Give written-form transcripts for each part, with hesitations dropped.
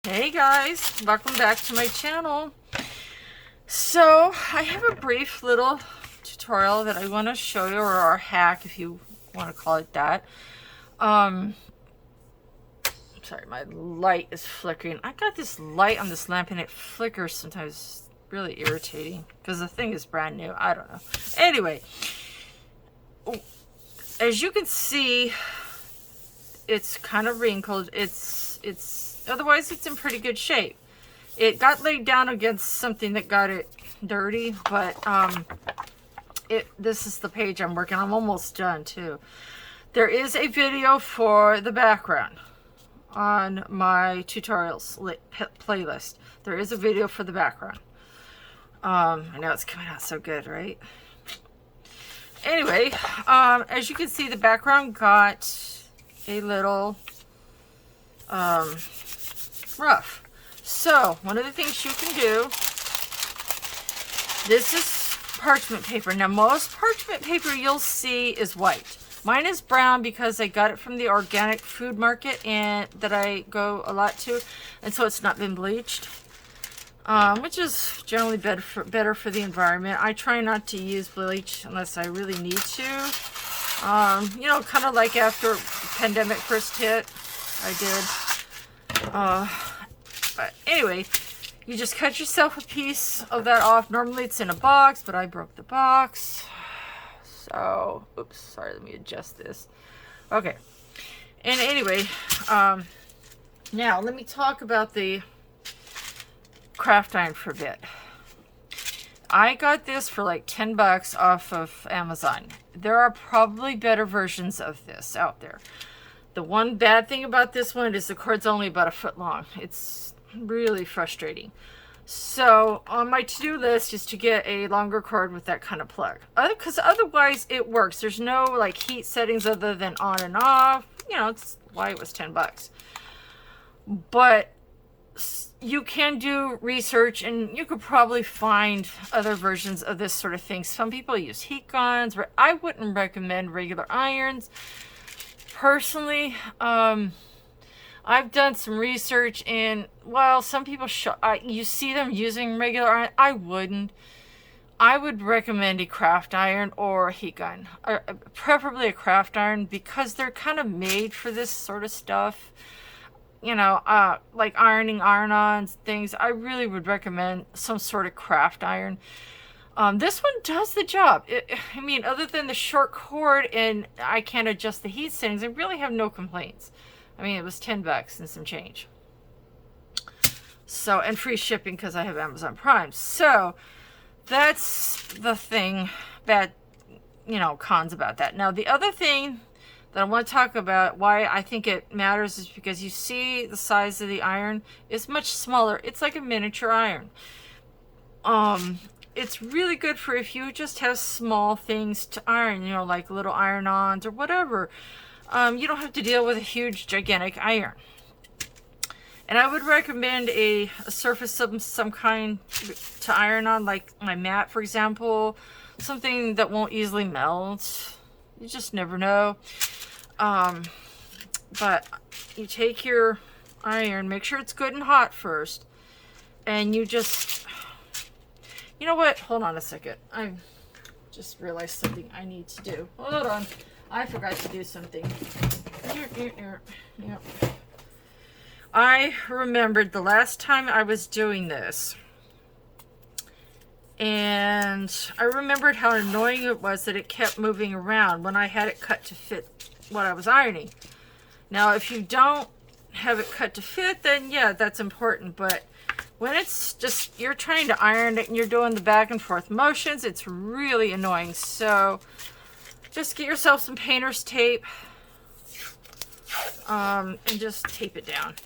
Hey guys, welcome back to my channel. So I have a brief little tutorial that I want to show you, or a hack if you want to call it that. Sorry, my light is flickering. I got this light on this lamp and it flickers sometimes. It's really irritating because the thing is brand new. I don't know. Anyway, as you can see, it's kind of wrinkled. Otherwise it's in pretty good shape. It got laid down against something that got it dirty, but this is the page I'm working on. I'm almost done too. There is a video for the background on my tutorials playlist. There is a video for the background. I know it's coming out so good, right? Anyway, as you can see, the background got a little rough. So one of the things you can do, this is parchment paper. Now most parchment paper you'll see is white. Mine is brown because I got it from the organic food market and that I go a lot to, and so it's not been bleached, which is generally better for the environment. I try not to use bleach unless I really need to. You know, kind of like after the pandemic first hit, I did. But anyway, you just cut yourself a piece of that off. Normally it's in a box, but I broke the box. So, oops, sorry, let me adjust this. Okay. And anyway, now let me talk about the craft iron for a bit. I got this for like 10 bucks off of Amazon. There are probably better versions of this out there. The one bad thing about this one is the cord's only about 1 foot long. It's really frustrating. So on my to-do list is to get a longer cord with that kind of plug, because otherwise it works. There's no like heat settings other than on and off. You know, it's why it was 10 bucks. But you can do research and you could probably find other versions of this sort of thing. Some people use heat guns. I wouldn't recommend regular irons personally. I've done some research, and well, some people you see them using regular iron. I wouldn't. I would recommend a craft iron or a heat gun, or preferably a craft iron, because they're kind of made for this sort of stuff. You know, like ironing iron-ons, things. I really would recommend some sort of craft iron. This one does the job. I mean, other than the short cord and I can't adjust the heat settings, I really have no complaints. I mean, it was 10 bucks and some change. So, and free shipping because I have Amazon Prime. So, that's the thing, bad, you know, cons about that. Now, the other thing that I want to talk about, why I think it matters, is because you see the size of the iron is much smaller. It's like a miniature iron. It's really good for if you just have small things to iron, you know, like little iron-ons or whatever. You don't have to deal with a huge, gigantic iron. And I would recommend a surface of some kind to iron on, like my mat, for example. Something that won't easily melt. You just never know. But you take your iron, make sure it's good and hot first. And you just... You know what? Hold on a second. I just realized something I need to do. Hold on. I forgot to do something. Yep. I remembered the last time I was doing this. And I remembered how annoying it was that it kept moving around when I had it cut to fit what I was ironing. Now, if you don't have it cut to fit, then yeah, that's important. But when it's just, you're trying to iron it and you're doing the back and forth motions, it's really annoying. So just get yourself some painter's tape, and just tape it down.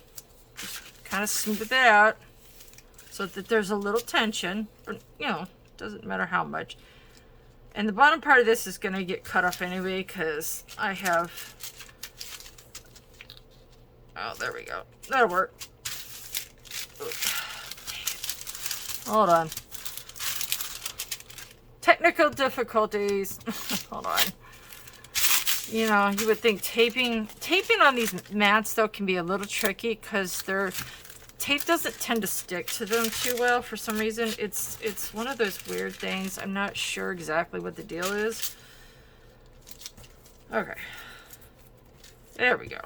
Just kind of smooth it out so that there's a little tension, but, you know, doesn't matter how much. And the bottom part of this is going to get cut off anyway because I have... Oh, there we go. That'll work. Hold on. Technical difficulties. Hold on. You know, you would think taping on these mats though can be a little tricky because they're tape doesn't tend to stick to them too well for some reason. It's one of those weird things. I'm not sure exactly what the deal is. Okay. There we go.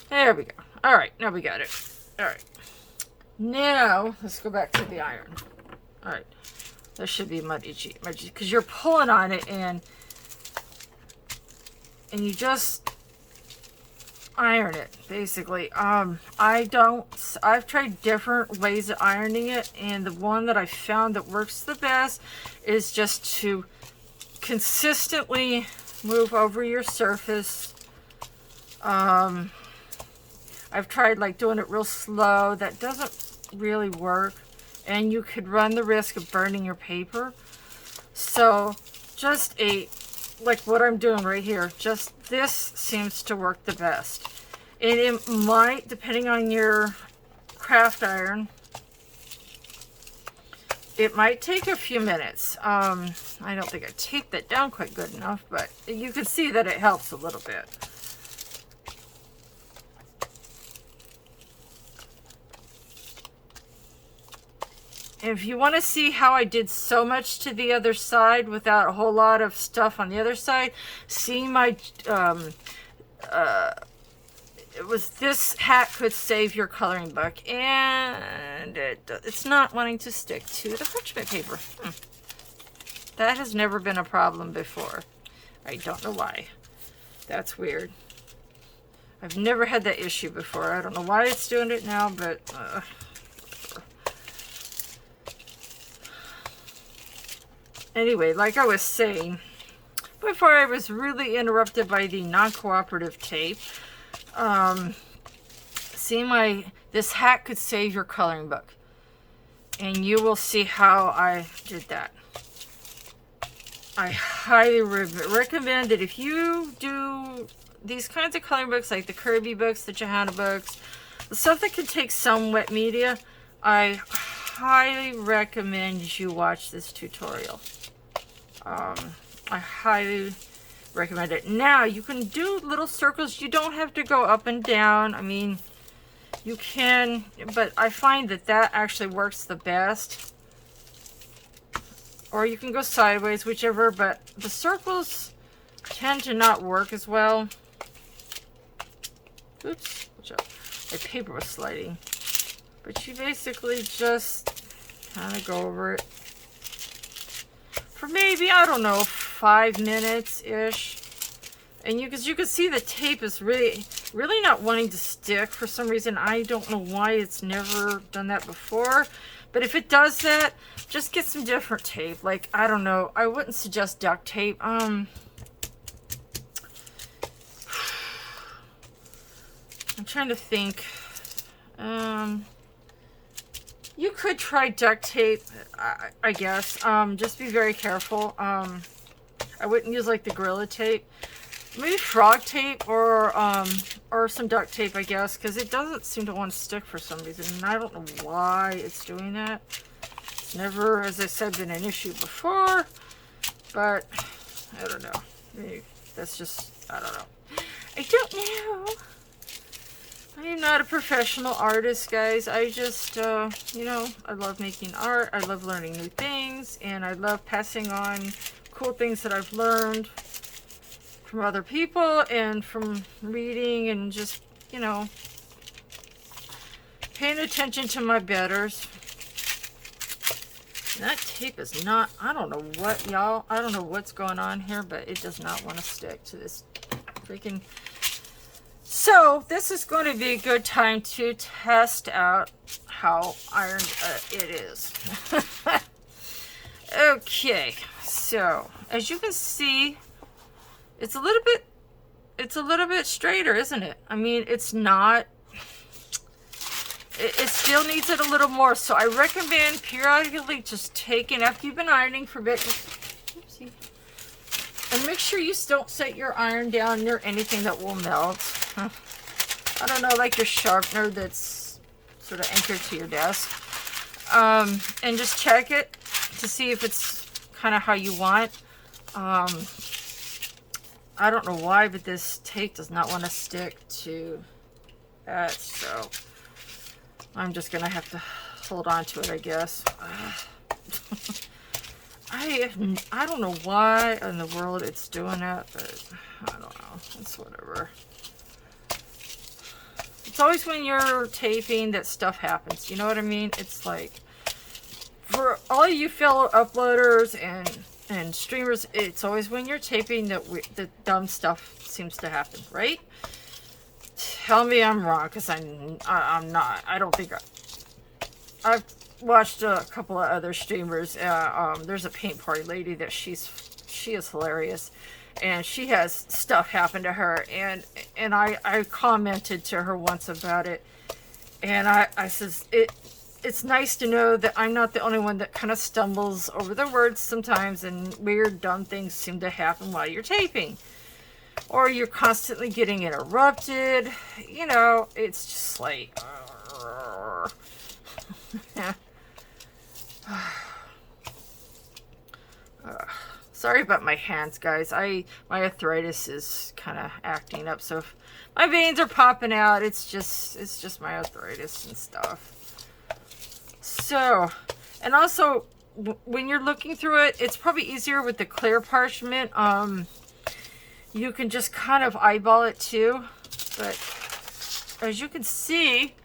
There we go. All right, now we got it. All right. Now, let's go back to the iron. All right. That should be muddy because you're pulling on it and you just iron it basically. I've tried different ways of ironing it, and the one that I found that works the best is just to consistently move over your surface. I've tried like doing it real slow. That doesn't really work, and you could run the risk of burning your paper. So just like what I'm doing right here, just this seems to work the best. And it might, depending on your craft iron, it might take a few minutes. I don't think I taped that down quite good enough, but you can see that it helps a little bit. If you want to see how I did so much to the other side without a whole lot of stuff on the other side, see my, it was this hat could save your coloring book, and it's not wanting to stick to the parchment paper. That has never been a problem before. I don't know why. That's weird. I've never had that issue before. I don't know why it's doing it now, but... Anyway, like I was saying, before I was really interrupted by the non-cooperative tape, see this hat could save your coloring book. And you will see how I did that. I highly recommend that if you do these kinds of coloring books, like the Kirby books, the Johanna books, the stuff that can take some wet media, I highly recommend you watch this tutorial. I highly recommend it. Now, you can do little circles. You don't have to go up and down. I mean, you can, but I find that actually works the best. Or you can go sideways, whichever, but the circles tend to not work as well. Oops, watch out. My paper was sliding. But you basically just kind of go over it for maybe, I don't know, 5 minutes-ish. And you can see the tape is really not wanting to stick for some reason. I don't know why it's never done that before. But if it does that, just get some different tape. Like, I don't know, I wouldn't suggest duct tape. I'm trying to think. You could try duct tape, I guess. Just be very careful. I wouldn't use like the Gorilla Tape. Maybe frog tape or some duct tape, I guess, because it doesn't seem to want to stick for some reason. And I don't know why it's doing that. It's never, as I said, been an issue before. But I don't know. Maybe that's just, I don't know. I don't know. I am not a professional artist, guys. I just, you know, I love making art. I love learning new things. And I love passing on cool things that I've learned from other people and from reading and just, you know, paying attention to my betters. And that tape is not, I don't know what, y'all, I don't know what's going on here, but it does not want to stick to this freaking... So, this is going to be a good time to test out how ironed it is. Okay, so, as you can see, it's a little bit straighter, isn't it? I mean, it's not, it still needs it a little more. So I recommend periodically just taking, after you've been ironing for a bit, oopsie, and make sure you don't set your iron down near anything that will melt. I don't know, like your sharpener that's sort of anchored to your desk. And just check it to see if it's kind of how you want. I don't know why, but this tape does not want to stick to that, so I'm just gonna have to hold on to it, I guess. I don't know why in the world it's doing that, but I don't know. It's whatever. It's always when you're taping that stuff happens. You know what I mean? It's like, for all you fellow uploaders and streamers, it's always when you're taping that the dumb stuff seems to happen, right? Tell me I'm wrong, because I'm not. I don't think I've watched a couple of other streamers. There's a paint party lady that she is hilarious, and she has stuff happen to her, and I commented to her once about it, and I says it's nice to know that I'm not the only one that kind of stumbles over the words sometimes, and weird dumb things seem to happen while you're taping, or you're constantly getting interrupted. You know, it's just like sorry about my hands, guys. My arthritis is kind of acting up, so if my veins are popping out, it's just my arthritis and stuff. So, and also when you're looking through it, it's probably easier with the clear parchment. You can just kind of eyeball it too, but as you can see,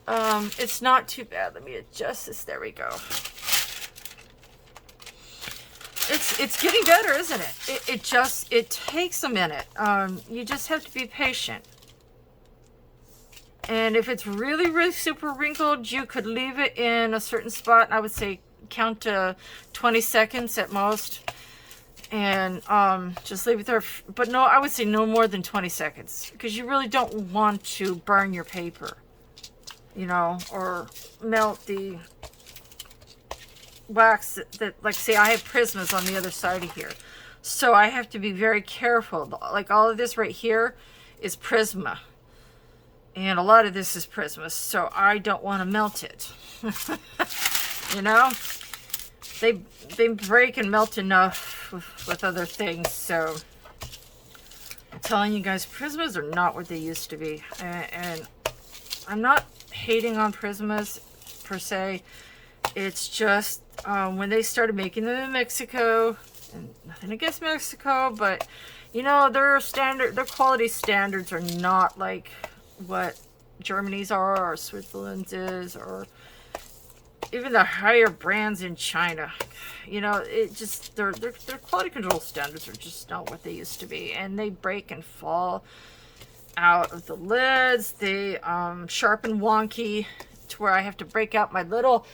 it's not too bad. Let me adjust this. There we go. It's getting better, isn't it? It takes a minute. You just have to be patient. And if it's really, really super wrinkled, you could leave it in a certain spot. I would say count to 20 seconds at most. And just leave it there. But no, I would say no more than 20 seconds. Because you really don't want to burn your paper. You know, or melt the wax that, like, say I have prismas on the other side of here. So I have to be very careful. Like all of this right here is prisma. And a lot of this is Prisma, so I don't want to melt it. You know? They break and melt enough with other things, so I'm telling you guys, Prismas are not what they used to be. And I'm not hating on Prismas per se. It's just when they started making them in Mexico, and nothing against Mexico, but you know, their quality standards are not like what Germany's are, or Switzerland's is, or even the higher brands in China. You know, it just their quality control standards are just not what they used to be, and they break and fall out of the lids. They sharpen wonky to where I have to break out my little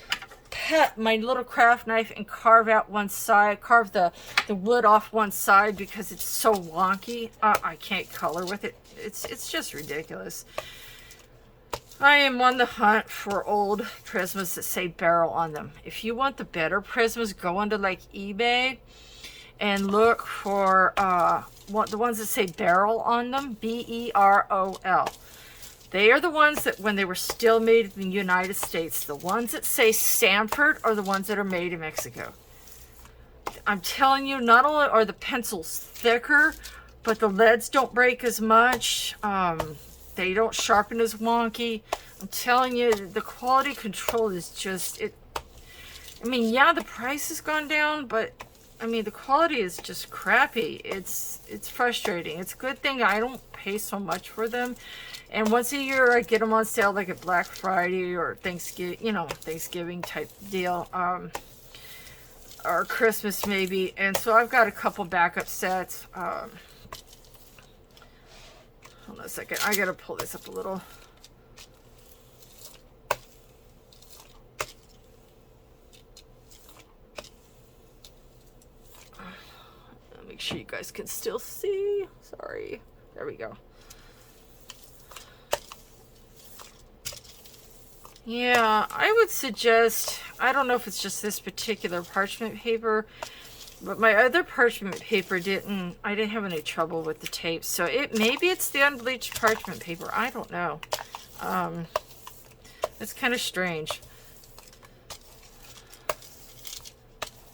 craft knife and carve out one side, carve the wood off one side, because it's so wonky. I can't color with it. It's just ridiculous. I am on the hunt for old Prismas that say barrel on them. If you want the better Prismas, go onto like eBay and look for the ones that say barrel on them, B-E-R-O-L. They are the ones that, when they were still made in the United States, the ones that say Sanford are the ones that are made in Mexico. I'm telling you, not only are the pencils thicker, but the leads don't break as much. They don't sharpen as wonky. I'm telling you, the quality control is just, I mean, yeah, the price has gone down, but I mean, the quality is just crappy. It's frustrating. It's a good thing I don't pay so much for them. And once a year, I get them on sale, like at Black Friday or Thanksgiving, you know, Thanksgiving type deal, or Christmas maybe. And so I've got a couple backup sets. Hold on a second. I gotta pull this up a little. Make sure you guys can still see. Sorry. There we go. Yeah, I would suggest, I don't know if it's just this particular parchment paper, but my other parchment paper I didn't have any trouble with the tape. So maybe it's the unbleached parchment paper. I don't know. It's kind of strange.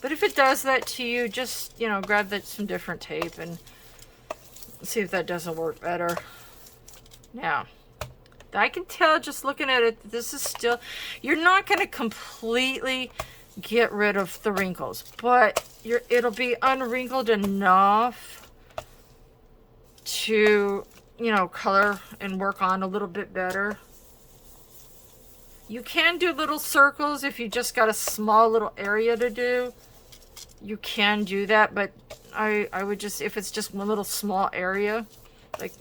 But if it does that to you, just, you know, grab some different tape and see if that doesn't work better. Now, I can tell just looking at it, this is still, you're not going to completely get rid of the wrinkles, but it'll be unwrinkled enough to, you know, color and work on a little bit better. You can do little circles if you just got a small little area to do. You can do that, but I would just, if it's just one little small area, like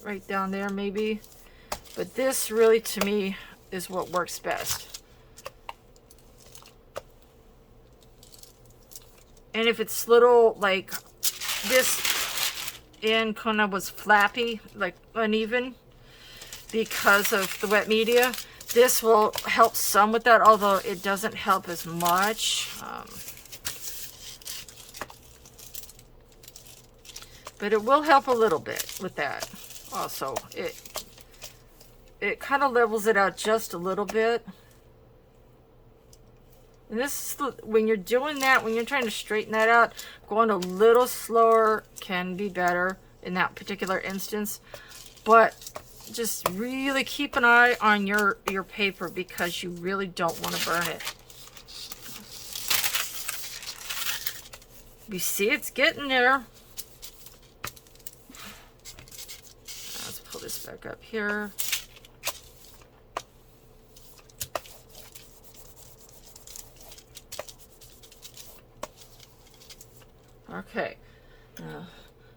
right down there maybe. But this really, to me, is what works best. And if it's little, like this end kind of was flappy, like uneven, because of the wet media, this will help some with that, although it doesn't help as much. But it will help a little bit with that. Also, it kind of levels it out just a little bit. And this is, when you're doing that, when you're trying to straighten that out, going a little slower can be better in that particular instance. But just really keep an eye on your paper, because you really don't want to burn it. You see it's getting there. Let's pull this back up here. Okay.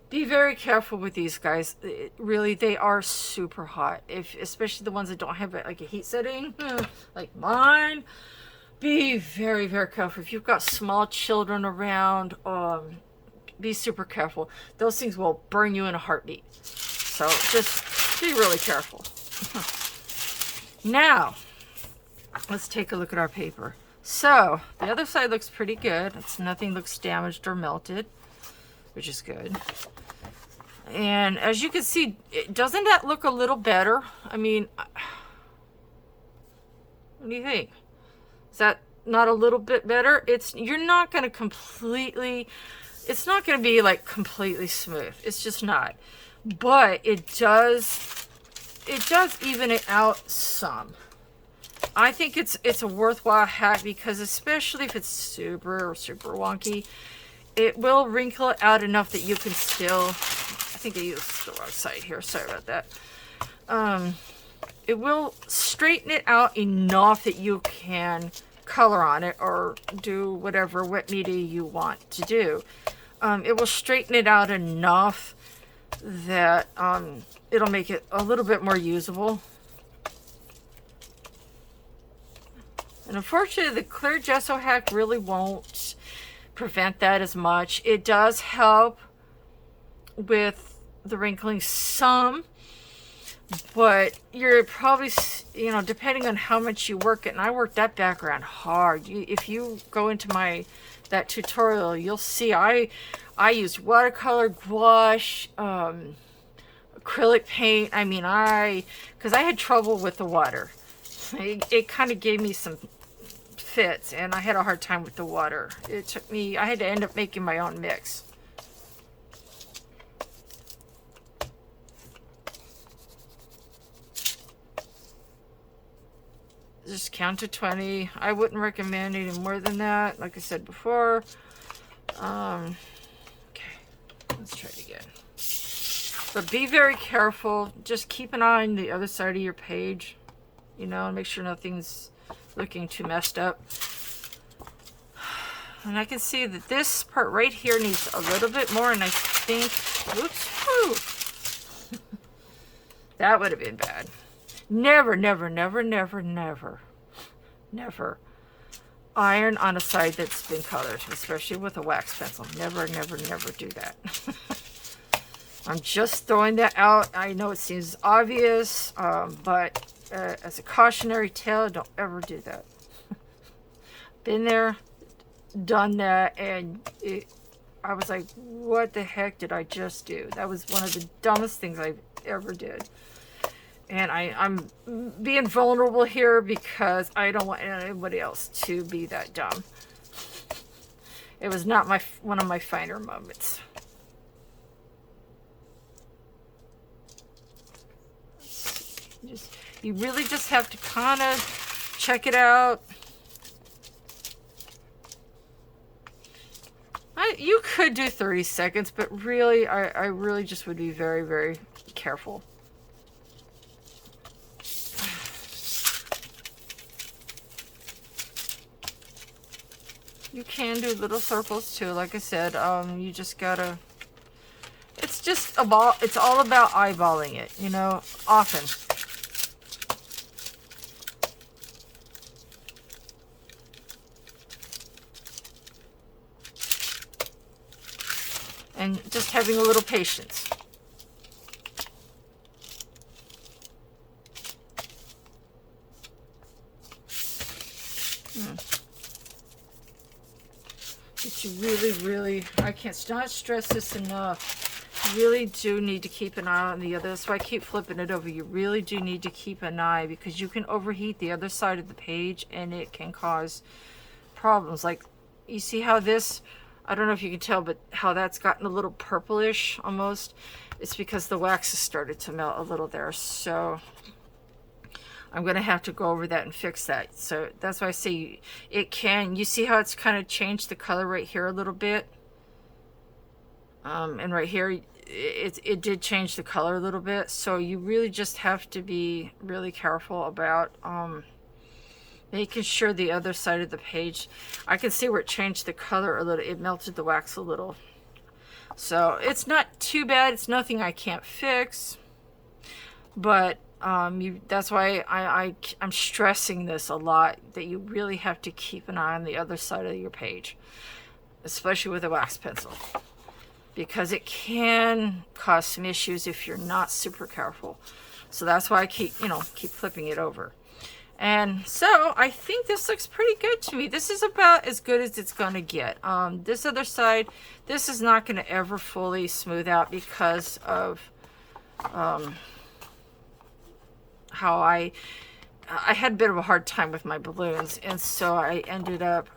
Be very careful with these guys. Really, they are super hot. Especially the ones that don't have like a heat setting, like mine. Be very, very careful. If you've got small children around, be super careful. Those things will burn you in a heartbeat. So just be really careful. Now, let's take a look at our paper. So the other side looks pretty good. Nothing looks damaged or melted, which is good. And as you can see, doesn't that look a little better? I mean, what do you think? Is that not a little bit better? You're not going to completely, it's not going to be like completely smooth. It's just not. But it does even it out some. I think it's a worthwhile hack, because especially if it's super wonky, it will wrinkle it out enough that you can still, I think I used the wrong side here, sorry about that. It will straighten it out enough that you can color on it or do whatever wet media you want to do. It will straighten it out enough that it'll make it a little bit more usable. And unfortunately, the clear gesso hack really won't prevent that as much. It does help with the wrinkling some, but you're probably, you know, depending on how much you work it, and I worked that background hard. If you go into that tutorial, you'll see I used watercolor, gouache, acrylic paint. I mean, because I had trouble with the water. It kind of gave me some fits, and I had a hard time with the water. It took me, I had to end up making my own mix. Just count to 20. I wouldn't recommend any more than that, like I said before. Okay, let's try it again. But be very careful. Just keep an eye on the other side of your page, you know, and make sure nothing's looking too messed up. And I can see that this part right here needs a little bit more, and I think, whoops, that would have been bad. Never, never, never, never, never, never iron on a side that's been colored, especially with a wax pencil. Never, never, never do that. I'm just throwing that out. I know it seems obvious, but as a cautionary tale, don't ever do that. Been there, done that, and I was like, what the heck did I just do? That was one of the dumbest things I ever did. And I'm being vulnerable here because I don't want anybody else to be that dumb. It was not one of my finer moments. You really just have to kind of check it out. You could do 30 seconds, but really, I really just would be very, very careful. You can do little circles too, like I said. You just gotta, it's all about eyeballing it, you know, often. And just having a little patience. But you really, I can't not stress this enough. You really do need to keep an eye on the other. That's why I keep flipping it over. You really do need to keep an eye, because you can overheat the other side of the page and it can cause problems. Like, you see how this, I don't know if you can tell, but how that's gotten a little purplish almost. It's because the wax has started to melt a little there. So I'm going to have to go over that and fix that. So that's why I say it can. You see how it's kind of changed the color right here a little bit? And right here, it did change the color a little bit. So you really just have to be really careful about making sure the other side of the page, I can see where it changed the color a little. It melted the wax a little. So it's not too bad. It's nothing I can't fix. But that's why I'm stressing this a lot, that you really have to keep an eye on the other side of your page, especially with a wax pencil, because it can cause some issues if you're not super careful. So that's why I keep flipping it over. And so I think this looks pretty good to me. This is about as good as it's going to get. This other side, this is not going to ever fully smooth out because of how I had a bit of a hard time with my balloons, and so I ended up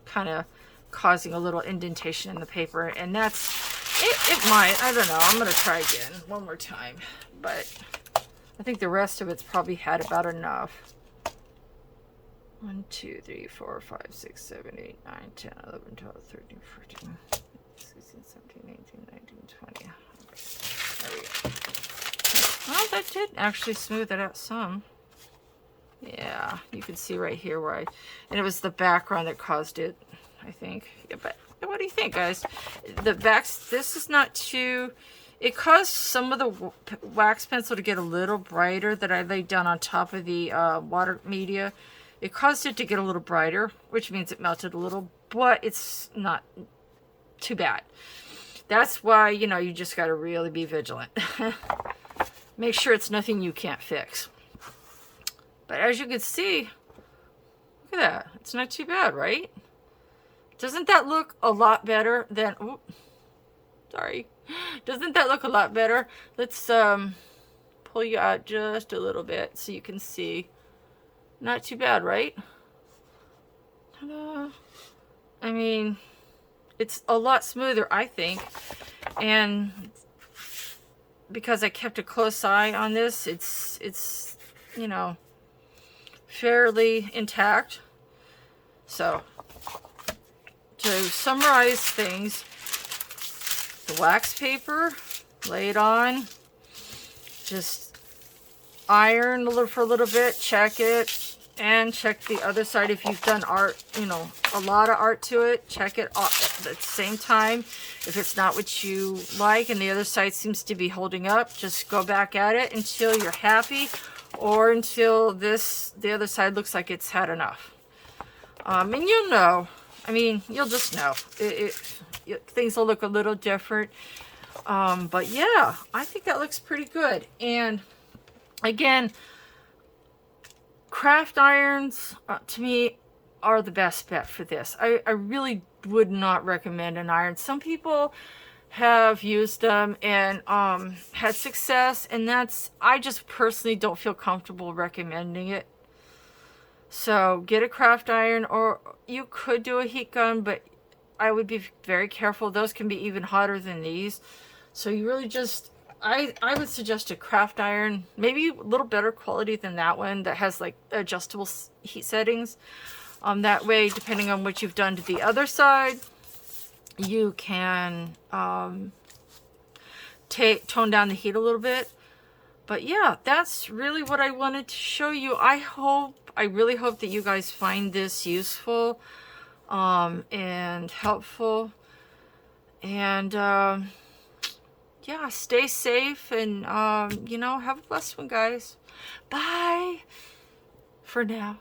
kind of causing a little indentation in the paper, and that's it might, I don't know, I'm gonna try again one more time, but I think the rest of it's probably had about enough. 1 2 3 4 5 6 7 8 9 10 11 12 13 14 16 17 18 19 20. There we go. Well, that did actually smooth it out some. Yeah, you can see right here where and it was the background that caused it, I think. Yeah, but what do you think, guys? The backs, this is not too, it caused some of the wax pencil to get a little brighter that I laid down on top of the water media. It caused it to get a little brighter, which means it melted a little, but it's not too bad. That's why, you just got to really be vigilant. Make sure it's nothing you can't fix. But as you can see, look at that. It's not too bad, right? Doesn't that look a lot better than... Oops, sorry. Doesn't that look a lot better? Let's pull you out just a little bit so you can see. Not too bad, right? Ta-da. I mean, it's a lot smoother, I think. And because I kept a close eye on this, it's fairly intact. So to summarize things, the wax paper, lay it on, just iron for a little bit, check it, and check the other side. If you've done art, a lot of art to it, check it at the same time. If it's not what you like and the other side seems to be holding up, just go back at it until you're happy, or until the other side looks like it's had enough. And you'll know. I mean, you'll just know. Things will look a little different. But yeah, I think that looks pretty good. And again, craft irons, to me, are the best bet for this. I really would not recommend an iron. Some people have used them and had success, and I just personally don't feel comfortable recommending it. So get a craft iron, or you could do a heat gun, but I would be very careful. Those can be even hotter than these. So you really just, I would suggest a craft iron, maybe a little better quality than that one that has like adjustable heat settings. That way, depending on what you've done to the other side, you can tone down the heat a little bit. But yeah, that's really what I wanted to show you. I really hope that you guys find this useful and helpful. And yeah, stay safe and you know, have a blessed one, guys. Bye for now.